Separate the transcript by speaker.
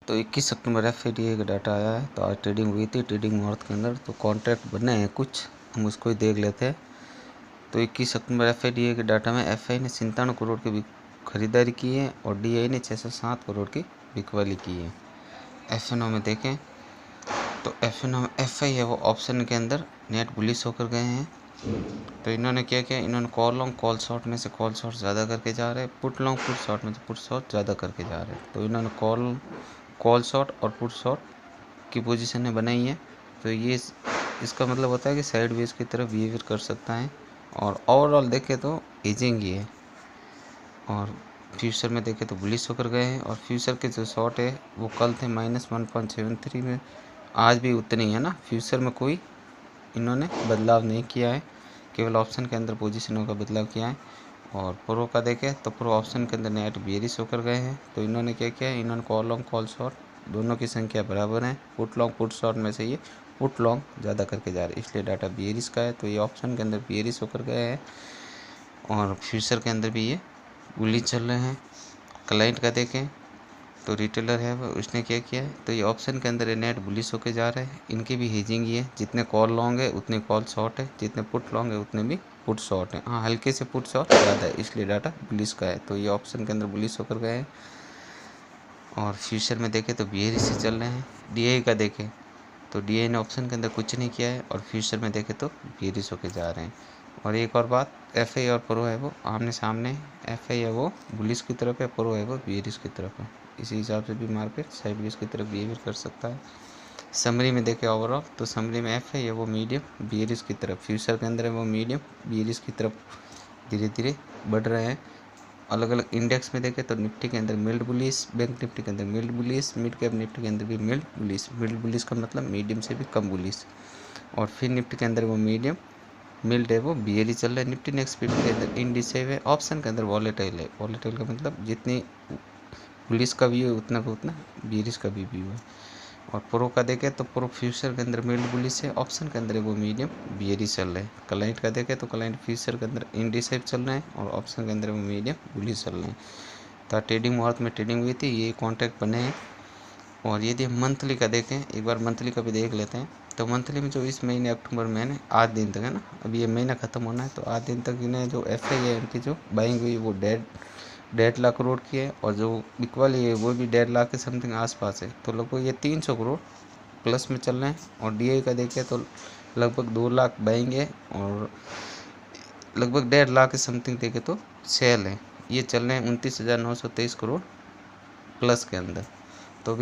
Speaker 1: तो 21 अक्टूबर FIDA का data आया है। तो आज ट्रेडिंग हुई थी ट्रेडिंग मुहूर्त के अंदर। तो कॉन्ट्रैक्ट बने हैं कुछ, हम उसको ही देख लेते हैं। तो 21 अक्टूबर FIDA के डाटा में FI ने 97 करोड़ की खरीदारी की है और DI ने 607 करोड़ की बिकवाली की है। FNO में देखें तो FNO में FI है वो ऑप्शन के अंदर नेट बुलिश होकर गए हैं। तो इन्होंने क्या किया, इन्होंने कॉल लॉन्ग कॉल शॉर्ट में से कॉल शॉर्ट ज़्यादा करके जा रहे हैं, पुट लॉन्ग पुट शॉर्ट में से पुट शॉर्ट ज़्यादा करके जा रहे हैं। तो इन्होंने कॉल शॉर्ट और पुट शॉर्ट की पोजीशनें बनाई हैं। तो ये इसका मतलब होता है कि साइड वेज की तरफ बिहेवियर कर सकता है। और ओवरऑल देखें तो एजिंग ही है। और फ्यूचर में देखें तो बुलिश होकर गए हैं। और फ्यूचर के जो शॉर्ट है वो कल थे -1.73 में, आज भी उतने ही है ना। फ्यूचर में कोई इन्होंने बदलाव नहीं किया है, केवल ऑप्शन के अंदर पोजीशनों का बदलाव किया है। और प्रो का देखें तो प्रो ऑप्शन के अंदर नेट बेरिश होकर गए हैं। तो इन्होंने क्या किया है, इन्होंने कॉल लॉन्ग कॉल शॉर्ट दोनों की संख्या बराबर है। पुट लॉन्ग पुट शॉर्ट में से ये पुट लॉन्ग ज़्यादा करके जा रहे हैं, इसलिए डाटा बेरिश का है। तो ये ऑप्शन के अंदर बेरिश होकर गए हैं और फ्यूचर के अंदर भी ये बुलिश चल रहे हैं। क्लाइंट का देखें तो रिटेलर है वो, उसने क्या किया है, तो ये ऑप्शन के अंदर नेट बुलिश होके जा रहे हैं। इनकी भी हेजिंग ही है, जितने कॉल लॉन्ग है उतने कॉल शॉर्ट है, जितने पुट लॉन्ग है उतने भी पुट शॉर्ट है। हाँ, हल्के से पुट शॉर्ट ज़्यादा है, इसलिए डाटा बुलिश का है। तो ये ऑप्शन के अंदर बुलिश होकर गए हैं। और फ्यूचर में देखें तो बिहेवियर से चल रहे हैं। DI का देखें तो DI ने ऑप्शन के अंदर कुछ नहीं किया है और फ्यूचर में देखें तो बिहेवियर होके जा रहे हैं। और एक और बात, FI और प्रो है वो आमने सामने, FI है वो बुलिश की तरफ है, प्रो है वो बिहेवियर की तरफ है। इसी हिसाब से भी मार्केट साइडवेज की तरफ बिहेवियर कर सकता है। समरी में देखें ओवरऑल तो समरी में FI है वो मीडियम बिहेवियर की तरफ, फ्यूचर के अंदर है वो मीडियम बिहेवियर की तरफ धीरे धीरे बढ़ रहे हैं। अलग अलग इंडेक्स में देखें तो निफ्टी के अंदर मिल्ड बुलिश, बैंक निफ्टी के अंदर mild bullish, mid cap Nifty के अंदर भी मिल्ड बुलिश। मिल्ड बुलिश का मतलब मीडियम से भी कम बुलिश। और फिर निफ्टी के अंदर वो मीडियम मिल्ड है वो बिहेवियर चल रहा है। निफ्टी नेक्स्ट 50 के अंदर इंडिसेव है, ऑप्शन के अंदर वॉलेटाइल है। वॉलेटाइल का मतलब जितनी बुलिश का व्यू है उतना का उतना बियरिश का भी व्यू है। और प्रो का देखें तो प्रो फ्यूचर के अंदर मिल्ड बुलिश है, ऑप्शन के अंदर वो मीडियम बियरिश चल रहा है। क्लाइंट का देखें तो क्लाइंट फ्यूचर के अंदर इंडिसेव चल रहे हैं और ऑप्शन के अंदर वो मीडियम बुलिश चल रहे हैं। तो ट्रेडिंग मुहूर्त में ट्रेडिंग हुई थी, ये कॉन्ट्रैक्ट बने हैं। और यदि मंथली का देखें, एक बार मंथली का भी देख लेते हैं। तो मंथली में जो इस महीने अक्टूबर महीने 8 दिन तक है ना, अभी ये महीना ख़त्म होना है, तो 8 दिन तक इन्हें जो FI है इनकी जो बाइंग हुई वो 1.5 लाख करोड़ की है। और जो बिकवाली है वो भी 1.5 लाख के समथिंग आसपास है। तो लगभग ये 300 करोड़ प्लस में चल रहे हैं। और DI का देखें तो लगभग 2 लाख बाइंग है और लगभग 1.5 लाख के समथिंग देखें तो सेल है। ये चल रहे हैं 29,923 करोड़ प्लस के अंदर। तो